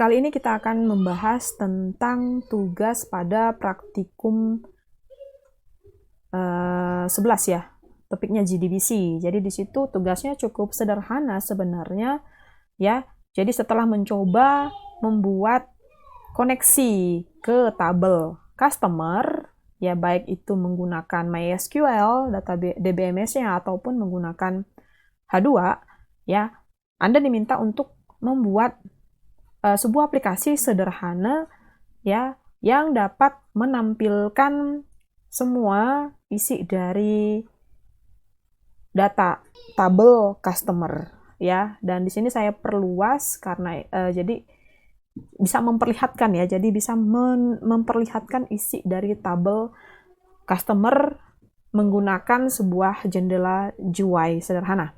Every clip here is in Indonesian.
kali ini kita akan membahas tentang tugas pada praktikum 11 ya, topiknya GDBC. Jadi di situ tugasnya cukup sederhana sebenarnya ya. Jadi setelah mencoba membuat koneksi ke tabel customer ya, baik itu menggunakan MySQL database DBMS-nya ataupun menggunakan H2 ya, Anda diminta untuk membuat sebuah aplikasi sederhana ya yang dapat menampilkan semua isi dari data tabel customer ya. Dan di sini saya perluas karena jadi bisa memperlihatkan ya, jadi bisa memperlihatkan isi dari tabel customer menggunakan sebuah jendela GUI sederhana.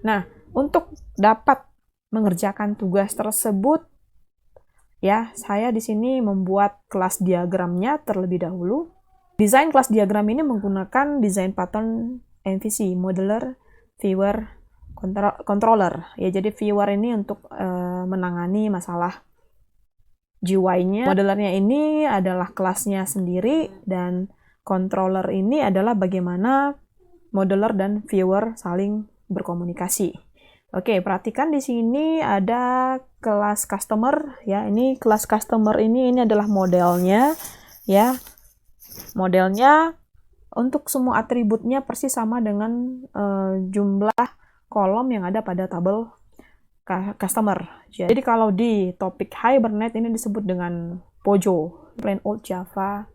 Nah, untuk dapat mengerjakan tugas tersebut ya, saya di sini membuat kelas diagramnya terlebih dahulu. Desain kelas diagram ini menggunakan desain pattern MVC, Modeler, Viewer, Controller. Ya, jadi viewer ini untuk menangani masalah GUI-nya. Modelernya ini adalah kelasnya sendiri, dan controller ini adalah bagaimana modeler dan viewer saling berkomunikasi. Oke, perhatikan di sini ada kelas customer ya. Ini kelas customer ini adalah modelnya ya. Modelnya untuk semua atributnya persis sama dengan jumlah kolom yang ada pada tabel customer. Jadi kalau di topik Hibernate ini disebut dengan POJO, Plain Old Java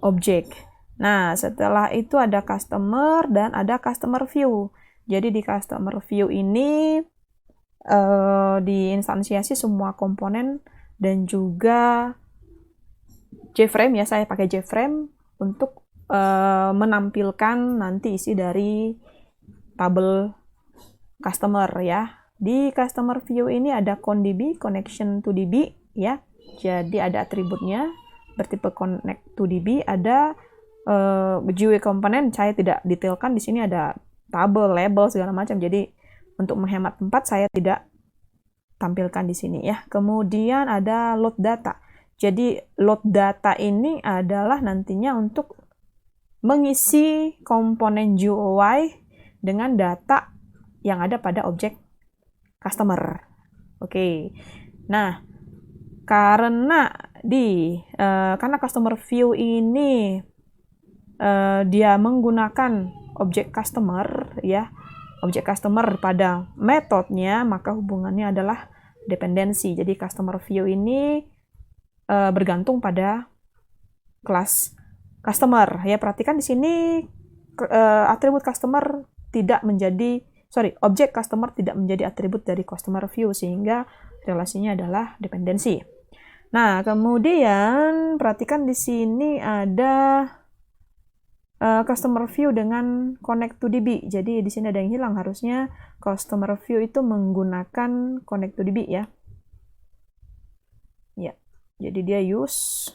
Object. Nah, setelah itu ada customer dan ada customer view. Jadi di customer view ini diinstansiasi semua komponen dan juga JFrame ya, saya pakai JFrame untuk menampilkan nanti isi dari tabel customer ya. Di customer view ini ada ConnDB, connection to DB ya. Jadi ada atributnya bertipe connect to DB, ada GUI komponen, saya tidak detailkan di sini, ada tabel, label, segala macam. Jadi untuk menghemat tempat saya tidak tampilkan di sini ya. Kemudian ada load data. Jadi load data ini adalah nantinya untuk mengisi komponen GUI dengan data yang ada pada objek customer. Oke. Nah, karena customer view ini dia menggunakan objek customer ya, objek customer pada metodenya, maka hubungannya adalah dependensi. Jadi customer view ini bergantung pada kelas customer ya. Perhatikan di sini atribut customer tidak menjadi objek customer tidak menjadi atribut dari customer view, sehingga relasinya adalah dependensi. Nah, kemudian perhatikan di sini ada customer view dengan connect to DB. Jadi di sini ada yang hilang, harusnya customer view itu menggunakan connect to DB ya. Ya. Jadi dia use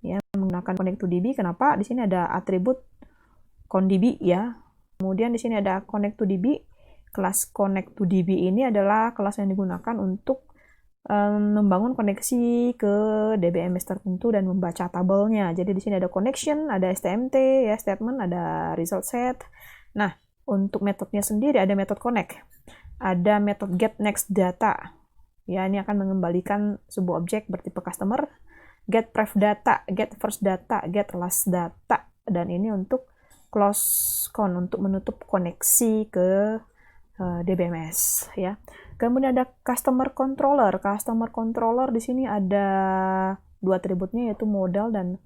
ya, menggunakan connect to DB. Kenapa? Di sini ada atribut conDB ya. Kemudian di sini ada connect to DB. Kelas connect to DB ini adalah kelas yang digunakan untuk membangun koneksi ke DBMS tertentu dan membaca tabelnya. Jadi di sini ada connection, ada STMT ya, statement, ada result set. Nah, untuk metodenya sendiri ada metode connect, ada metode get next data. Ya, ini akan mengembalikan sebuah objek bertipe customer, get pref data, get first data, get last data, dan ini untuk close con, untuk menutup koneksi ke DBMS ya. Kemudian ada customer controller. Customer controller di sini ada dua atributnya, yaitu model dan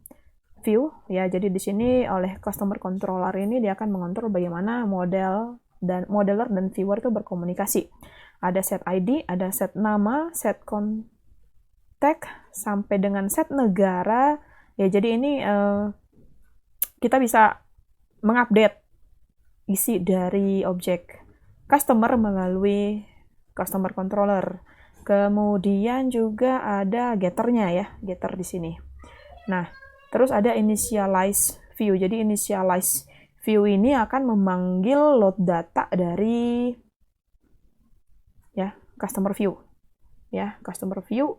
view ya. Jadi di sini oleh customer controller ini dia akan mengontrol bagaimana modeler dan viewer itu berkomunikasi. Ada set ID, ada set nama, set contact, sampai dengan set negara ya. Jadi ini kita bisa mengupdate isi dari objek customer melalui customer controller. Kemudian juga ada getternya ya, getter di sini. Nah, terus ada initialize view. Jadi initialize view ini akan memanggil load data dari ya customer view. ya, customer view.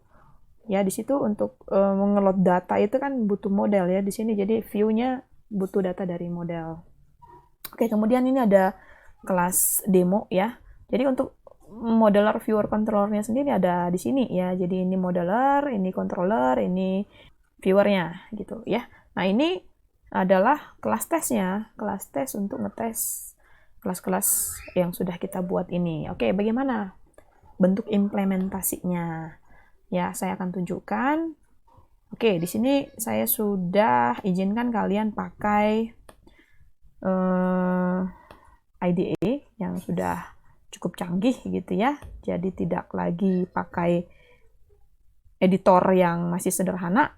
Ya, di situ untuk mengeload data itu kan butuh model ya di sini. Jadi view-nya butuh data dari model. Oke, kemudian ini ada kelas demo ya. Jadi untuk modeler, viewer, controllernya sendiri ada di sini ya. Jadi ini modeler, ini controller, ini viewernya gitu ya. Nah, ini adalah kelas tesnya, kelas tes untuk ngetes kelas-kelas yang sudah kita buat ini. Oke, bagaimana bentuk implementasinya? Ya, saya akan tunjukkan. Oke, di sini saya sudah izinkan kalian pakai IDE yang sudah cukup canggih gitu ya. Jadi tidak lagi pakai editor yang masih sederhana.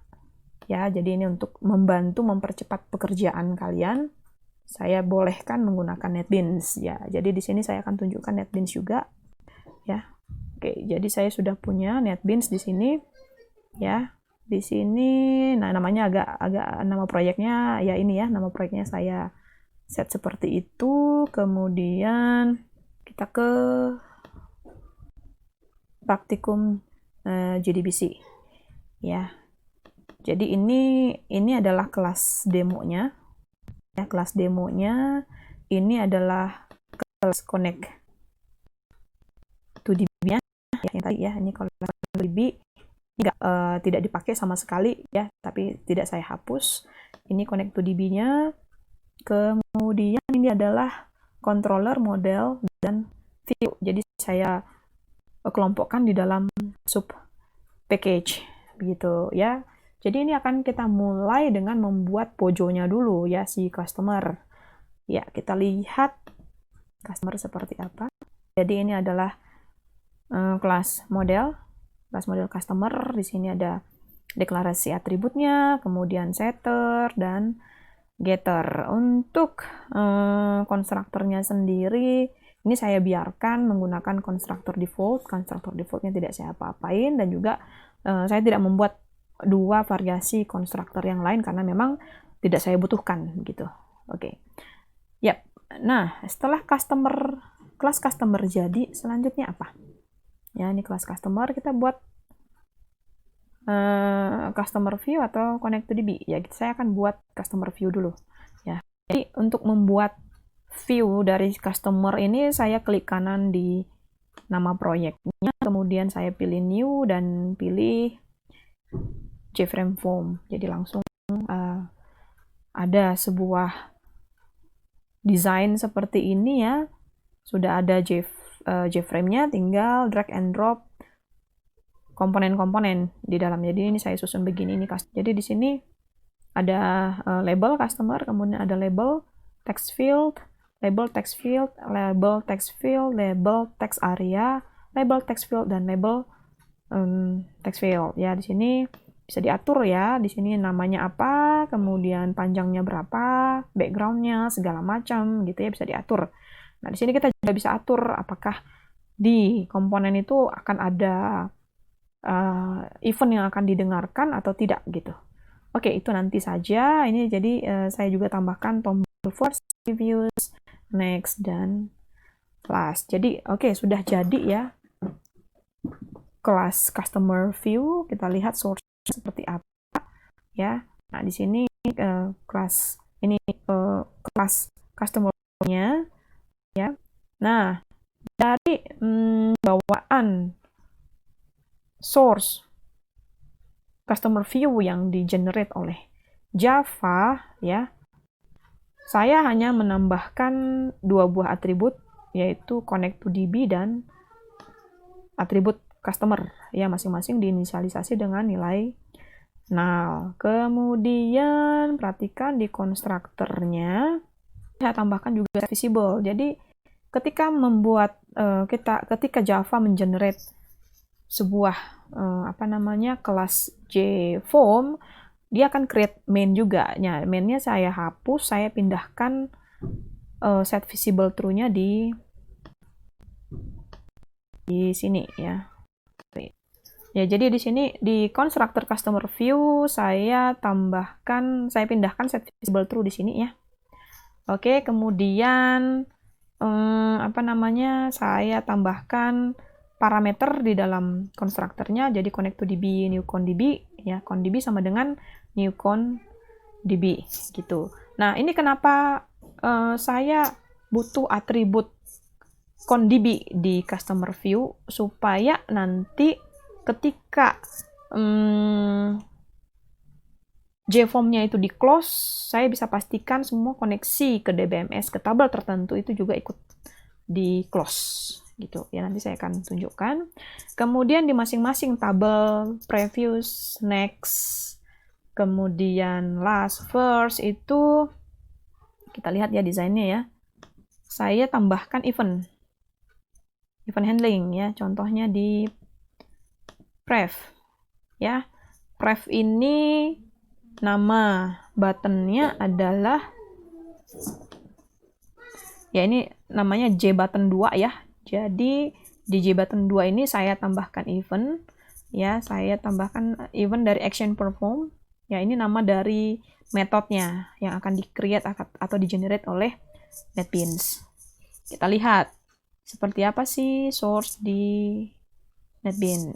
Ya, jadi ini untuk membantu mempercepat pekerjaan kalian. Saya bolehkan menggunakan NetBeans ya. Jadi di sini saya akan tunjukkan NetBeans juga ya. Oke, jadi saya sudah punya NetBeans di sini ya. Di sini nah namanya agak nama proyeknya ya ini ya, nama proyeknya saya set seperti itu. Kemudian kita ke praktikum JDBC ya. Jadi ini adalah kelas demonya ya, kelas demonya ini adalah kelas connect to DB-nya ya, yang tadi ya, ini kalau DB enggak, tidak dipakai sama sekali ya, tapi tidak saya hapus. Ini connect to DB-nya. Kemudian ini adalah controller, model, dan view. Jadi saya kelompokkan di dalam sub package begitu ya. Jadi ini akan kita mulai dengan membuat pojonya dulu ya, si customer. Ya, kita lihat customer seperti apa. Jadi ini adalah kelas model customer. Di sini ada deklarasi atributnya, kemudian setter dan getter. Untuk konstruktornya sendiri, ini saya biarkan menggunakan konstruktor default. Konstruktor defaultnya tidak saya apa-apain, dan juga saya tidak membuat dua variasi konstruktor yang lain karena memang tidak saya butuhkan gitu. Oke. Yap. Nah, setelah kelas customer jadi, selanjutnya apa? Ya, ini kelas customer, kita buat customer view atau connect to DB. Ya, saya akan buat customer view dulu. Ya. Jadi untuk membuat view dari customer ini, saya klik kanan di nama proyeknya, kemudian saya pilih new dan pilih JFrame Form. Jadi langsung ada sebuah desain seperti ini ya. Sudah ada JFrame-nya, tinggal drag and drop komponen-komponen di dalam. Jadi ini saya susun begini ini. Jadi di sini ada label customer, kemudian ada label text field, label text field, label text field, label text area, label text field, dan label text field. Ya, di sini bisa diatur ya. Di sini namanya apa, kemudian panjangnya berapa, backgroundnya segala macam gitu ya, bisa diatur. Nah, di sini kita juga bisa atur apakah di komponen itu akan ada event yang akan didengarkan atau tidak gitu. Oke, itu nanti saja. Ini jadi saya juga tambahkan tombol force, reviews, next, dan class. Jadi oke, sudah jadi ya kelas customer view. Kita lihat source seperti apa ya. Nah, di sini kelas ini kelas customer-nya ya. Nah, dari bawaan source customer view yang di-generate oleh Java ya, saya hanya menambahkan dua buah atribut, yaitu connect to DB dan atribut customer ya, masing-masing diinisialisasi dengan nilai null. Kemudian perhatikan di konstruktornya saya tambahkan juga visible. Jadi ketika membuat ketika Java mengenerate sebuah kelas JForm, dia akan create main juga. Nah, mainnya saya hapus, saya pindahkan set visible true-nya di sini ya. Ya, jadi di sini di constructor customer view saya pindahkan set visible true di sini ya. Oke, kemudian saya tambahkan parameter di dalam konstruktornya, jadi connect to DB, new con DB, ya, con DB sama dengan new con DB, gitu. Nah, ini kenapa saya butuh atribut con DB di customer view, supaya nanti ketika JForm-nya itu di close, saya bisa pastikan semua koneksi ke DBMS, ke tabel tertentu itu juga ikut di close, gitu ya. Nanti saya akan tunjukkan. Kemudian di masing-masing tabel, previous, next, kemudian last, first, itu kita lihat ya desainnya ya. Saya tambahkan event handling ya. Contohnya di prev ya. Prev ini nama buttonnya adalah, ya ini namanya JButton 2 ya. Jadi di JButton 2 ini saya tambahkan event, ya, saya tambahkan event dari action perform, ya, ini nama dari metodenya yang akan di-create atau di-generate oleh NetBeans. Kita lihat seperti apa sih source di NetBeans,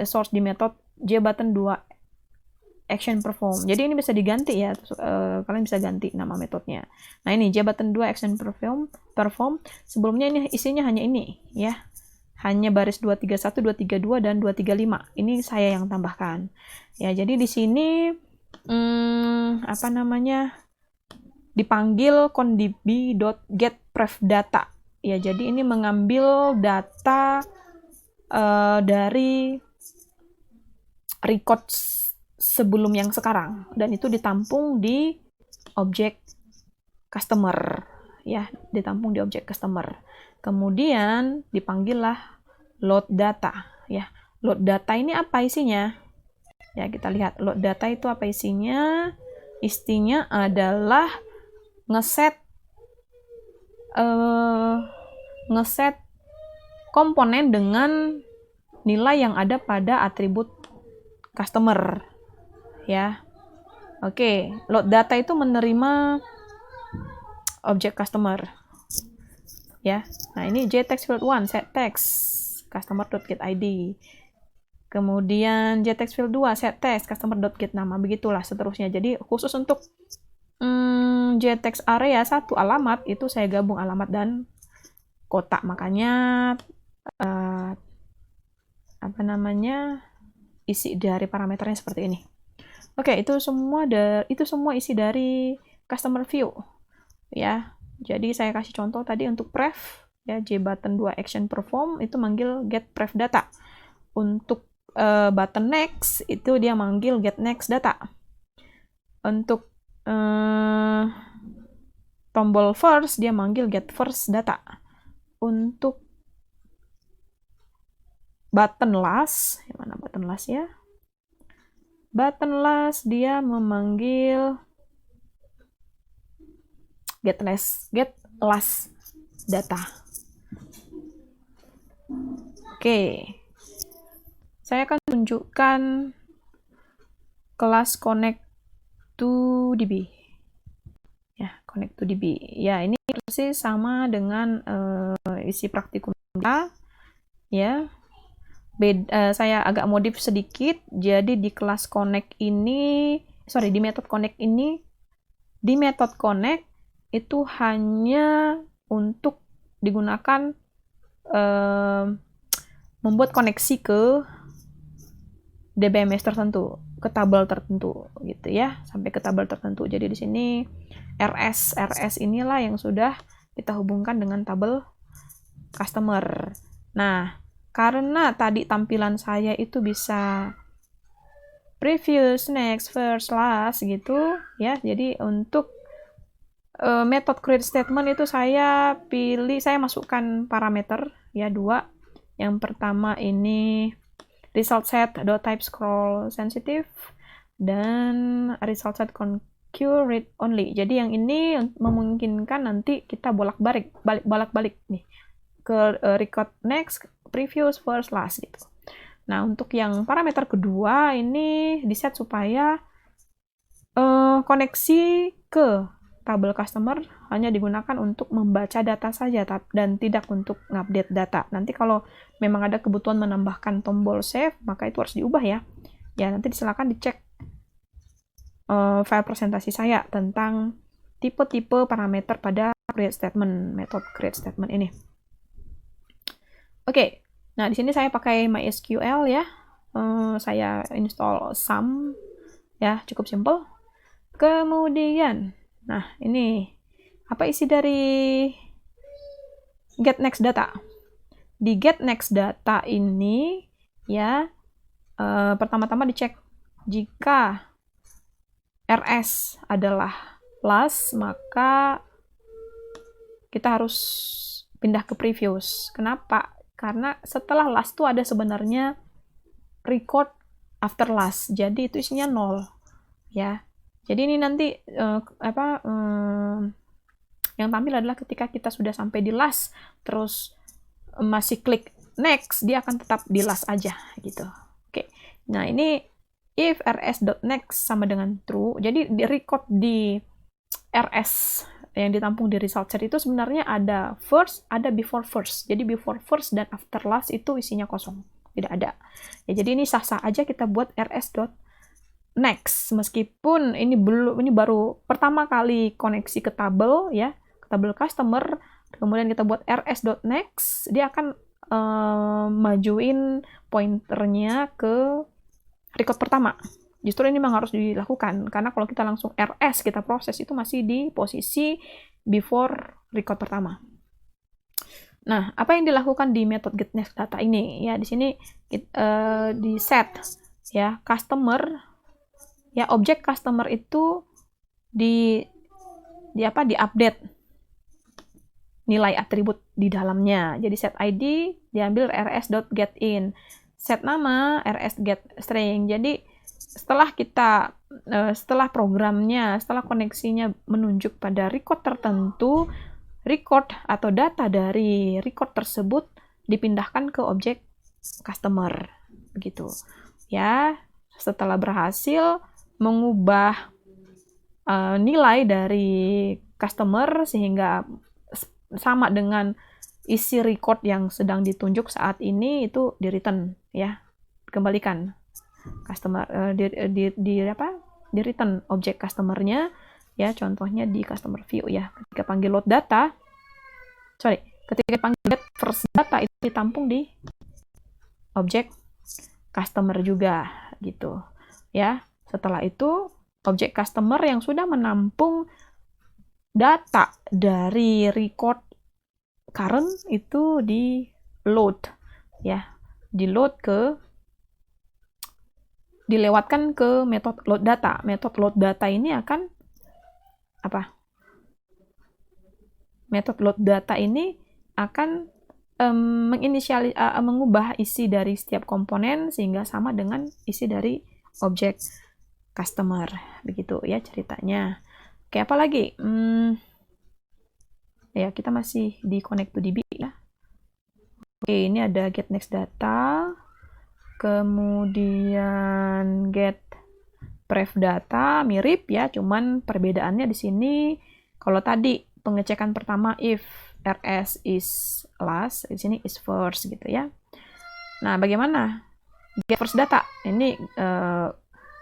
source di metode JButton 2 action perform. Jadi ini bisa diganti ya, kalian bisa ganti nama metodenya. Nah, ini JButton 2 action perform. Sebelumnya ini isinya hanya ini ya. Hanya baris 231, 232 dan 235. Ini saya yang tambahkan. Ya, jadi di sini apa namanya? Dipanggil condb.getPrevData. Ya, jadi ini mengambil data dari record sebelum yang sekarang, dan itu ditampung di objek customer ya, ditampung di objek customer. Kemudian dipanggillah load data ya. Load data ini apa isinya? Ya, kita lihat load data itu apa isinya. Isinya adalah ngeset komponen dengan nilai yang ada pada atribut customer ya. Oke, load data itu menerima objek customer ya. Nah, ini jtext field 1 set text customer.getID. Kemudian jtext field 2 set text customer.getNama, begitulah seterusnya. Jadi khusus untuk jtext area 1 alamat itu saya gabung alamat dan kota. Makanya apa namanya, isi dari parameternya seperti ini. Oke, itu semua isi dari customer view ya. Jadi saya kasih contoh tadi untuk prev ya, JButton 2 action perform itu manggil getPrevData. Untuk button next itu dia manggil getNextData. Untuk tombol first dia manggil getFirstData. Untuk button last, mana button last ya? Button last dia memanggil getLast data. Oke. Saya akan tunjukkan kelas connect to DB. Ya, connect to DB. Ya, ini persis sama dengan isi praktikum kita. Ya. Saya agak modif sedikit. Jadi di kelas connect ini, di method connect ini, di method connect itu hanya untuk digunakan membuat koneksi ke DBMS tertentu, ke tabel tertentu gitu ya, sampai ke tabel tertentu. Jadi di sini RS inilah yang sudah kita hubungkan dengan tabel customer. Nah, karena tadi tampilan saya itu bisa previous, next, first, last gitu ya. Jadi untuk method create statement itu saya masukkan parameter ya 2. Yang pertama ini result set .type scroll sensitive dan result set concur read only. Jadi yang ini memungkinkan nanti kita bolak-balik nih ke record next, previous, first, last gitu. Nah, untuk yang parameter kedua ini diset supaya koneksi ke tabel customer hanya digunakan untuk membaca data saja dan tidak untuk ngupdate data. Nanti kalau memang ada kebutuhan menambahkan tombol save, maka itu harus diubah ya. Ya, nanti silakan dicek file presentasi saya tentang tipe-tipe parameter pada create statement, metode create statement ini. Oke, nah di sini saya pakai MySQL ya. Saya install SAM ya, cukup simple. Kemudian, nah ini apa isi dari get next data? Di get next data ini ya, pertama-tama dicek jika RS adalah last, maka kita harus pindah ke previous. Kenapa? Karena setelah last itu ada sebenarnya record after last, jadi itu isinya 0 ya. Jadi ini nanti yang tampil adalah ketika kita sudah sampai di last, terus masih klik next, dia akan tetap di last aja gitu. Oke, nah ini if rs.next sama dengan true, jadi di record di rs yang ditampung di result set itu sebenarnya ada first, ada before first. Jadi before first dan after last itu isinya kosong, tidak ada. Ya, jadi ini sah-sah aja kita buat rs.next meskipun ini baru pertama kali koneksi ke tabel ya, ke tabel customer. Kemudian kita buat rs.next, dia akan majuin pointernya ke record pertama. Justru ini memang harus dilakukan, karena kalau kita langsung RS, kita proses, itu masih di posisi before record pertama. Nah, apa yang dilakukan di metode getNextData ini? Ya, di sini di set ya, customer, ya, objek customer itu di update nilai atribut di dalamnya. Jadi set ID diambil rs.getIn, set nama rs.getString. Jadi setelah programnya, setelah koneksinya menunjuk pada record tertentu, record atau data dari record tersebut dipindahkan ke objek customer, begitu. Ya, setelah berhasil mengubah nilai dari customer sehingga sama dengan isi record yang sedang ditunjuk saat ini, itu di return ya, kembalikan customer di return objek customernya ya, contohnya di customer view ya. Ketika panggil load data, ketika panggil get first data itu ditampung di objek customer juga gitu ya. Setelah itu objek customer yang sudah menampung data dari record current itu di load ya, dilewatkan ke metode load data. Metode load data ini akan apa? Metode load data ini akan mengubah isi dari setiap komponen sehingga sama dengan isi dari objek customer. Begitu ya ceritanya. Oke, apa lagi? Ya, kita masih di connect to DB ya. Oke, ini ada get next data. Kemudian get pref data mirip ya, cuman perbedaannya di sini kalau tadi pengecekan pertama if rs is last, di sini is first gitu ya. Nah, bagaimana get first data? Ini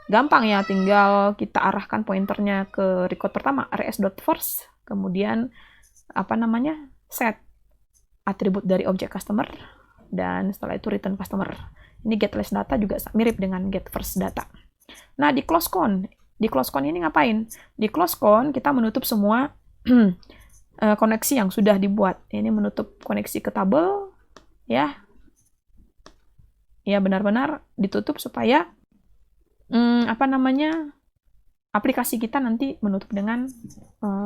gampang ya, tinggal kita arahkan pointernya ke record pertama rs.first, kemudian set atribut dari objek customer, dan setelah itu return customer. Ini get last data juga mirip dengan get first data. Nah, di close count ini ngapain? Di close count kita menutup semua koneksi yang sudah dibuat. Ini menutup koneksi ke tabel ya. Ya, benar-benar ditutup supaya aplikasi kita nanti menutup dengan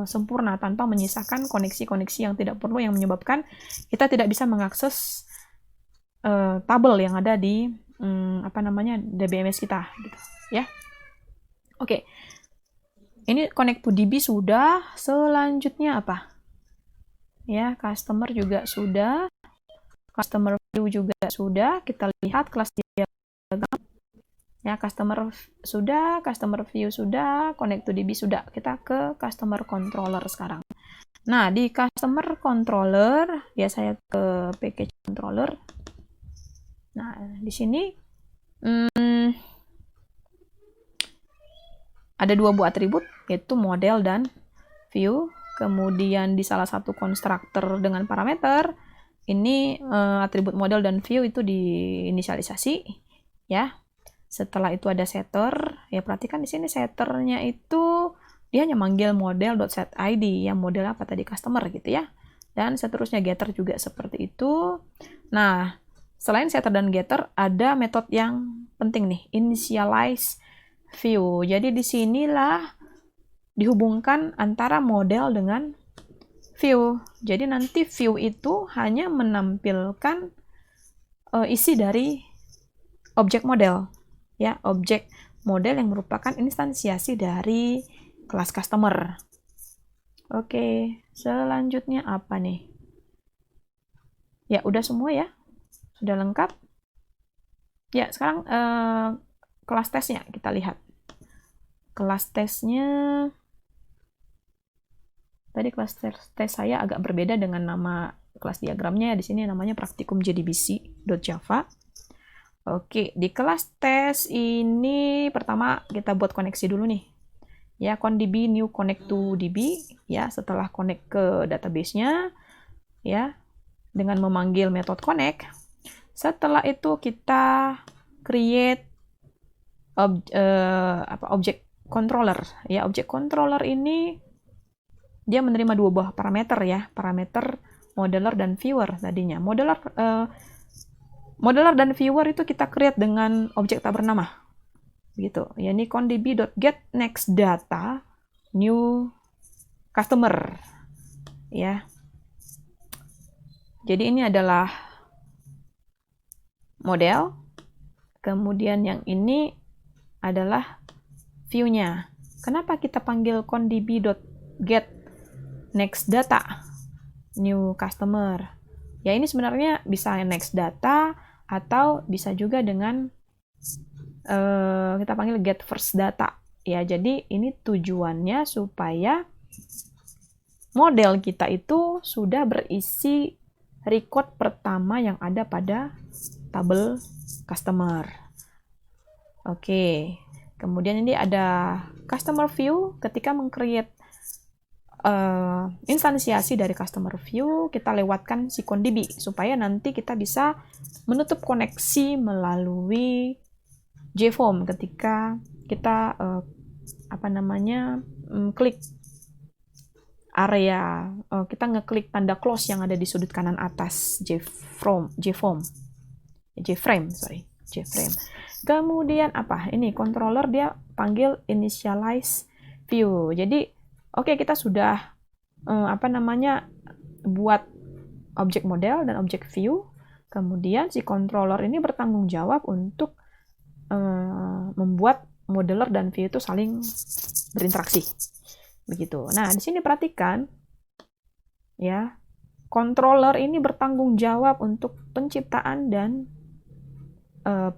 sempurna tanpa menyisakan koneksi-koneksi yang tidak perlu, yang menyebabkan kita tidak bisa mengakses tabel yang ada di DBMS kita gitu ya. Oke. Ini connect to DB sudah. Selanjutnya apa? Ya, customer juga sudah. Customer view juga sudah. Kita lihat kelas diagram. Ya, customer view sudah, connect to DB sudah. Kita ke customer controller sekarang. Nah, di customer controller, ya saya ke package controller. Nah, di sini ada dua buah atribut, yaitu model dan view. Kemudian di salah satu konstruktor dengan parameter, ini atribut model dan view itu diinisialisasi, ya. Setelah itu ada setter, ya perhatikan di sini setternya itu dia hanya manggil model.setID, yang model apa tadi, customer gitu ya. Dan seterusnya getter juga seperti itu. Nah, selain setter dan getter, ada metode yang penting nih, initialize view. Jadi disinilah dihubungkan antara model dengan view. Jadi nanti view itu hanya menampilkan isi dari objek model, ya, objek model yang merupakan instansiasi dari kelas customer. Oke, selanjutnya apa nih? Ya, udah semua ya, sudah lengkap. Ya, sekarang kelas tesnya kita lihat. Kelas tesnya tadi kelas tes saya agak berbeda dengan nama kelas diagramnya. Di sini namanya praktikum jdbc.java. Oke, di kelas tes ini pertama kita buat koneksi dulu nih. Ya, conDB new connect to DB, ya, setelah connect ke database-nya, ya, dengan memanggil metode connect. Setelah itu kita create object controller, ya. Object controller ini dia menerima dua buah parameter, ya, parameter modeler dan viewer tadinya. Modeler dan viewer itu kita create dengan objek tak bernama, gitu. Ya, ini conDB.getNextData new customer, ya. Jadi ini adalah model, kemudian yang ini adalah view-nya. Kenapa kita panggil conDB.getNextData new customer? Ya, ini sebenarnya bisa next data atau bisa juga dengan kita panggil get first data, ya. Jadi ini tujuannya supaya model kita itu sudah berisi record pertama yang ada pada tabel customer. Oke, kemudian ini ada customer view. Ketika meng-create instansiasi dari customer view, kita lewatkan si conDB supaya nanti kita bisa menutup koneksi melalui JFrame ketika kita klik area, kita ngeklik tanda close yang ada di sudut kanan atas JFrame. Kemudian apa? Ini controller dia panggil initialize view. Jadi oke, kita sudah buat objek model dan objek view. Kemudian si controller ini bertanggung jawab untuk membuat modeler dan view itu saling berinteraksi. Begitu. Nah, di sini perhatikan, ya, controller ini bertanggung jawab untuk penciptaan dan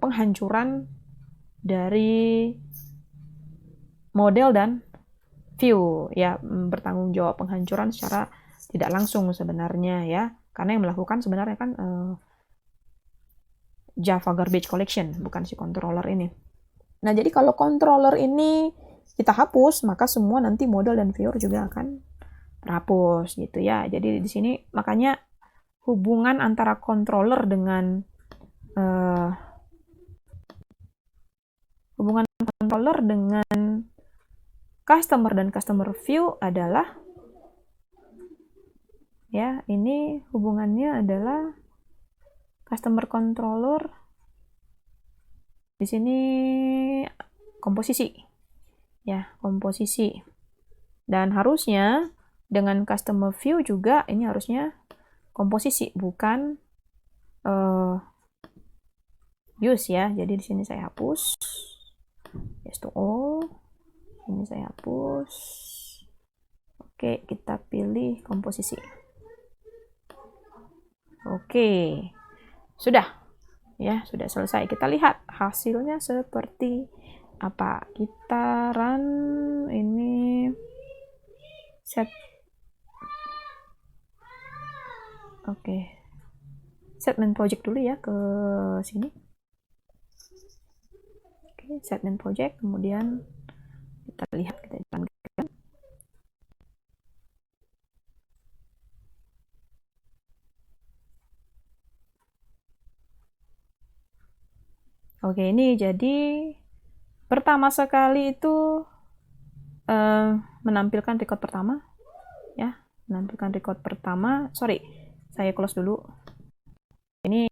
penghancuran dari model dan view, ya, bertanggung jawab penghancuran secara tidak langsung sebenarnya, ya, karena yang melakukan sebenarnya kan Java Garbage Collection, bukan si controller ini. Nah, jadi kalau controller ini kita hapus, maka semua nanti model dan viewer juga akan terhapus, gitu ya. Jadi di sini makanya hubungan antara controller dengan customer dan customer view adalah, ya, ini hubungannya adalah customer controller di sini komposisi, ya, komposisi. Dan harusnya dengan customer view juga ini harusnya komposisi, bukan use, ya. Jadi di sini saya hapus yes to all, ini saya hapus. Oke, kita pilih komposisi. Oke, sudah. Ya, sudah selesai. Kita lihat hasilnya seperti apa. Kita run ini set. Oke. Set main project dulu ya ke sini. Oke, set main project, kemudian kita lihat, kita jalankan. Oke, ini jadi pertama sekali itu menampilkan record pertama, ya, menampilkan record pertama. Sorry, saya close dulu. Ini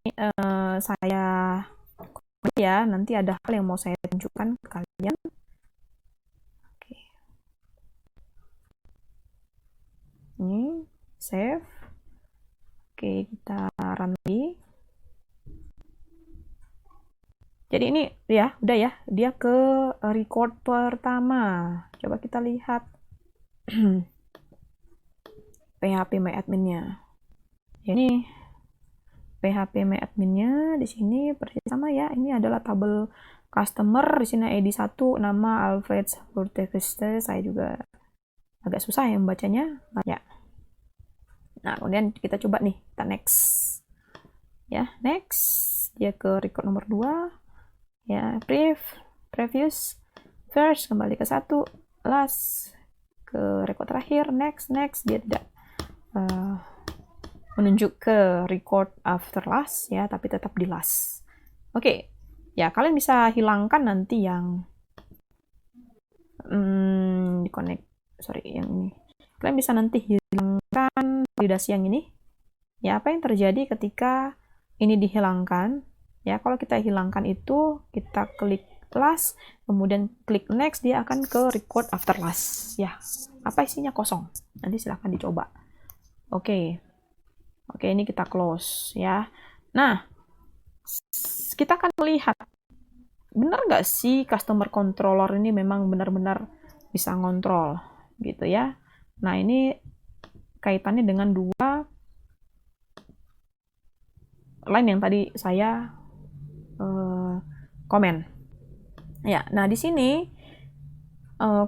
saya ya, nanti ada hal yang mau saya tunjukkan ke kalian. Oke. Ini save. Oke, kita run lagi. Jadi ini ya, udah ya, dia ke record pertama. Coba kita lihat PHP MyAdmin-nya. Ini PHP MyAdmin-nya di sini persis sama ya. Ini adalah tabel customer, di sini ID 1, nama Alfred Burtekeste. Saya juga agak susah ya membacanya. Ya. Nah, kemudian kita coba nih, kita next. Ya, next. Dia ke record nomor 2. Ya, previous, first, kembali ke 1, last, ke record terakhir, next, dia tidak menunjuk ke record after last ya, tapi tetap di last. Oke, ya kalian bisa hilangkan nanti yang yang ini. Kalian bisa nanti hilangkan validasi yang ini. Ya, apa yang terjadi ketika ini dihilangkan? Ya, kalau kita hilangkan itu, kita klik last, kemudian klik next, dia akan ke record after last. Ya, apa isinya kosong? Nanti silahkan dicoba. Oke, ini kita close ya. Nah, kita akan melihat benar nggak sih customer controller ini memang benar-benar bisa ngontrol gitu ya. Nah, ini kaitannya dengan dua line yang tadi saya komen. Ya, nah di sini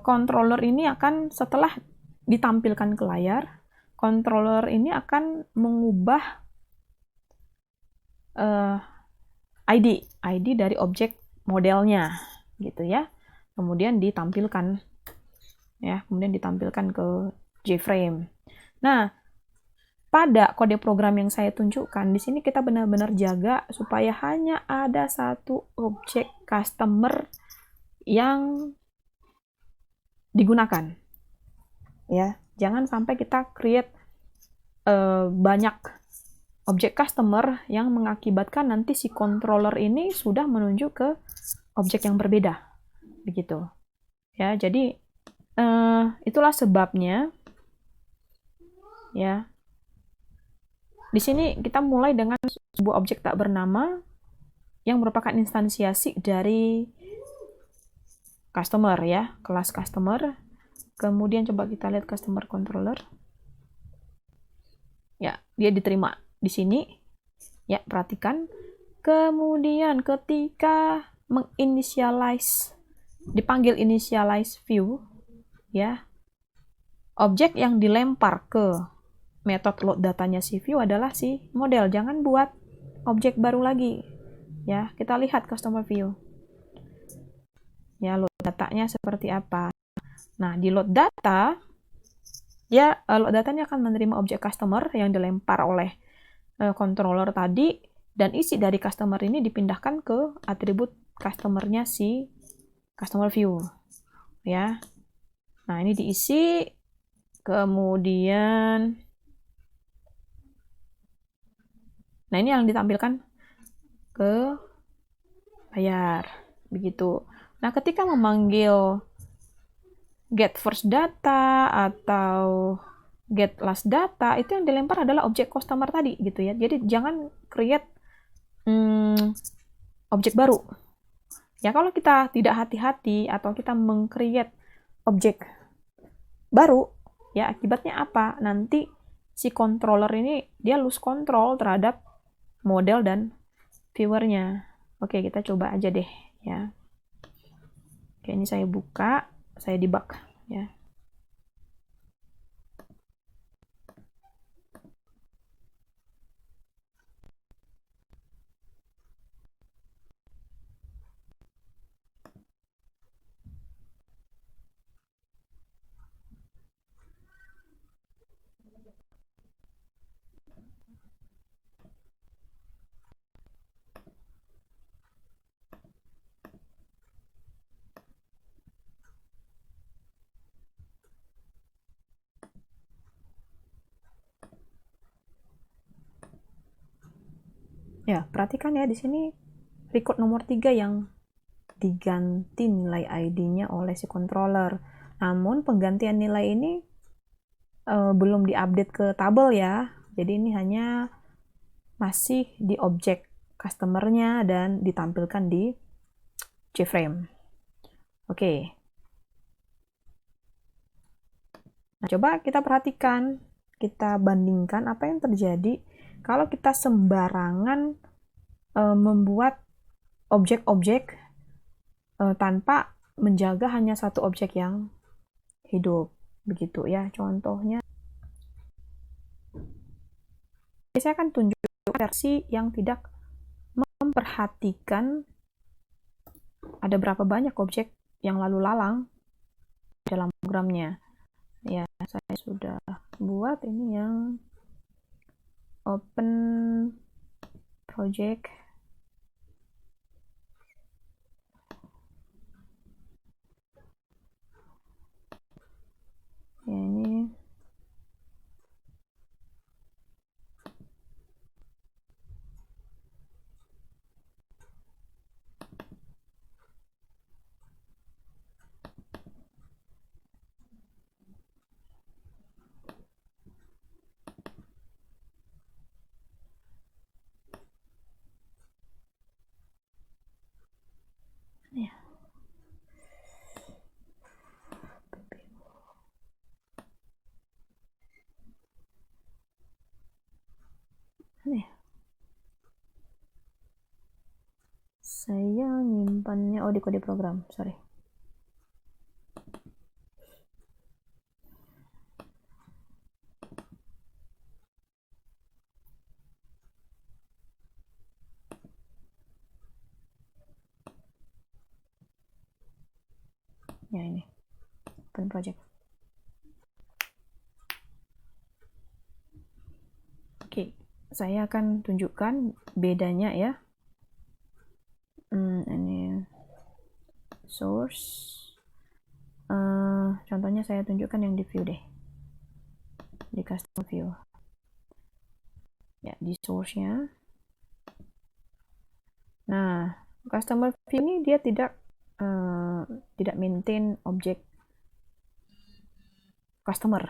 controller ini akan setelah ditampilkan ke layar, controller ini akan mengubah ID dari objek modelnya gitu ya. Kemudian ditampilkan ya, kemudian ditampilkan ke JFrame. Nah, pada kode program yang saya tunjukkan di sini kita benar-benar jaga supaya hanya ada satu objek customer yang digunakan. Ya, jangan sampai kita create banyak objek customer yang mengakibatkan nanti si controller ini sudah menunjuk ke objek yang berbeda. Begitu. Ya, jadi itulah sebabnya ya. Di sini kita mulai dengan sebuah objek tak bernama yang merupakan instansiasi dari customer ya, kelas customer. Kemudian coba kita lihat customer controller. Ya, dia diterima di sini. Ya, perhatikan. Kemudian ketika menginitialize, dipanggil initialize view, ya, objek yang dilempar ke metode load datanya si view adalah si model. Jangan buat objek baru lagi. Ya, kita lihat customer view. Ya, load datanya seperti apa. Nah, di load data, ya, load datanya akan menerima objek customer yang dilempar oleh controller tadi, dan isi dari customer ini dipindahkan ke atribut customernya si customer view. Ya. Nah, ini diisi, kemudian nah, ini yang ditampilkan ke layar. Begitu. Nah, ketika memanggil get first data atau get last data, itu yang dilempar adalah objek customer tadi gitu ya. Jadi jangan create objek baru. Ya, kalau kita tidak hati-hati atau kita meng-create objek baru, ya akibatnya apa? Nanti si controller ini dia lose control terhadap model dan viewernya. Oke, kita coba aja deh ya. Oke, ini saya buka, saya debug ya. Ya, perhatikan ya di sini record nomor 3 yang diganti nilai ID-nya oleh si controller. Namun penggantian nilai ini belum diupdate ke tabel ya. Jadi ini hanya masih di objek customer-nya dan ditampilkan di JFrame. Oke. Nah, coba kita perhatikan, kita bandingkan apa yang terjadi kalau kita sembarangan membuat objek-objek tanpa menjaga hanya satu objek yang hidup. Begitu ya, contohnya. Saya akan tunjukkan versi yang tidak memperhatikan ada berapa banyak objek yang lalu lalang dalam programnya. Ya, saya sudah buat ini yang open project. Ya, ini ya. Nih. Saya nyimpannya di kode program, sorry. Ya ini, open project. Oke, saya akan tunjukkan bedanya ya. Ini source. Contohnya saya tunjukkan yang di view deh, di custom view. Ya, di source-nya. Nah, customer view ini dia tidak maintain objek customer,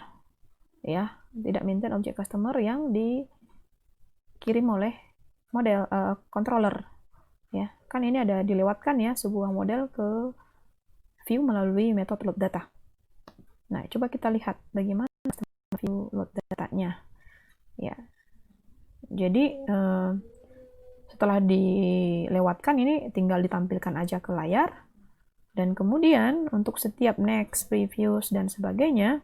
ya, tidak maintain objek customer yang dikirim oleh model controller, ya. Kan ini ada dilewatkan ya sebuah model ke view melalui metode load data. Nah, coba kita lihat bagaimana view load datanya, ya. Jadi setelah dilewatkan ini tinggal ditampilkan aja ke layar, dan kemudian untuk setiap next, previews, dan sebagainya,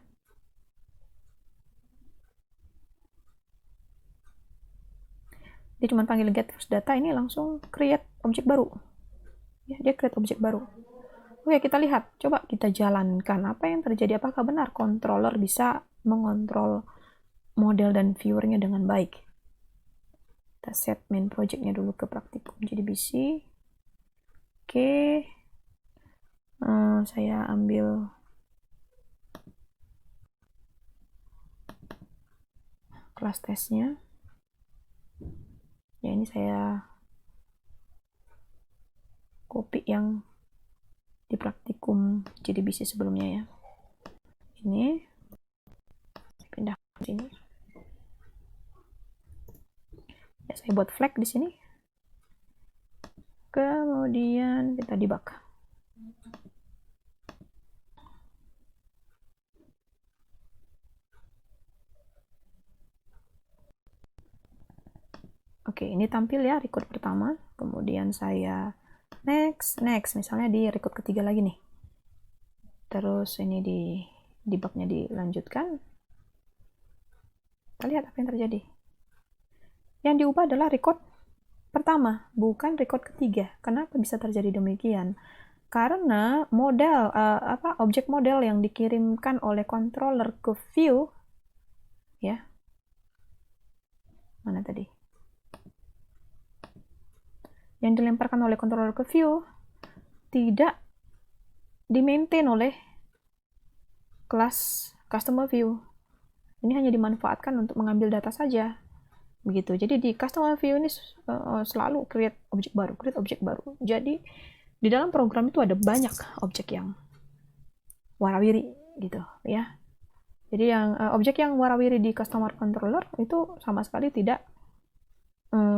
dia cuma panggil get first data, ini langsung create objek baru. Ya, dia create objek baru. Oke, kita lihat. Coba kita jalankan apa yang terjadi. Apakah benar controller bisa mengontrol model dan viewernya dengan baik. Kita set main projectnya dulu ke praktikum JDBC. Oke. Saya ambil kelas tesnya. Ya, ini saya copy yang di praktikum JDBC sebelumnya ya. Ini pindah ke sini. Ya, saya buat flag di sini. Kemudian kita debug. Oke, ini tampil ya record pertama, kemudian saya next, misalnya di record ketiga lagi nih. Terus ini di debugnya dilanjutkan. Kita lihat apa yang terjadi. Yang diubah adalah record pertama, bukan record ketiga. Kenapa bisa terjadi demikian? Karena model objek model yang dikirimkan oleh controller ke view, ya, mana tadi? Yang dilemparkan oleh controller ke view tidak di-maintain oleh kelas customer view. Ini hanya dimanfaatkan untuk mengambil data saja. Begitu. Jadi di customer view ini selalu create objek baru. Jadi di dalam program itu ada banyak objek yang warawiri gitu ya. Jadi yang objek yang warawiri di customer controller itu sama sekali tidak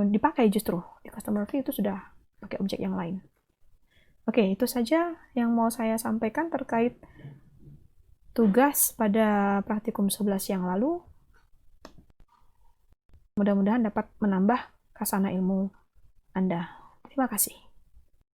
dipakai, justru di customer view itu sudah pakai objek yang lain. Oke, itu saja yang mau saya sampaikan terkait tugas pada praktikum 11 yang lalu. Mudah-mudahan dapat menambah khazanah ilmu Anda. Terima kasih.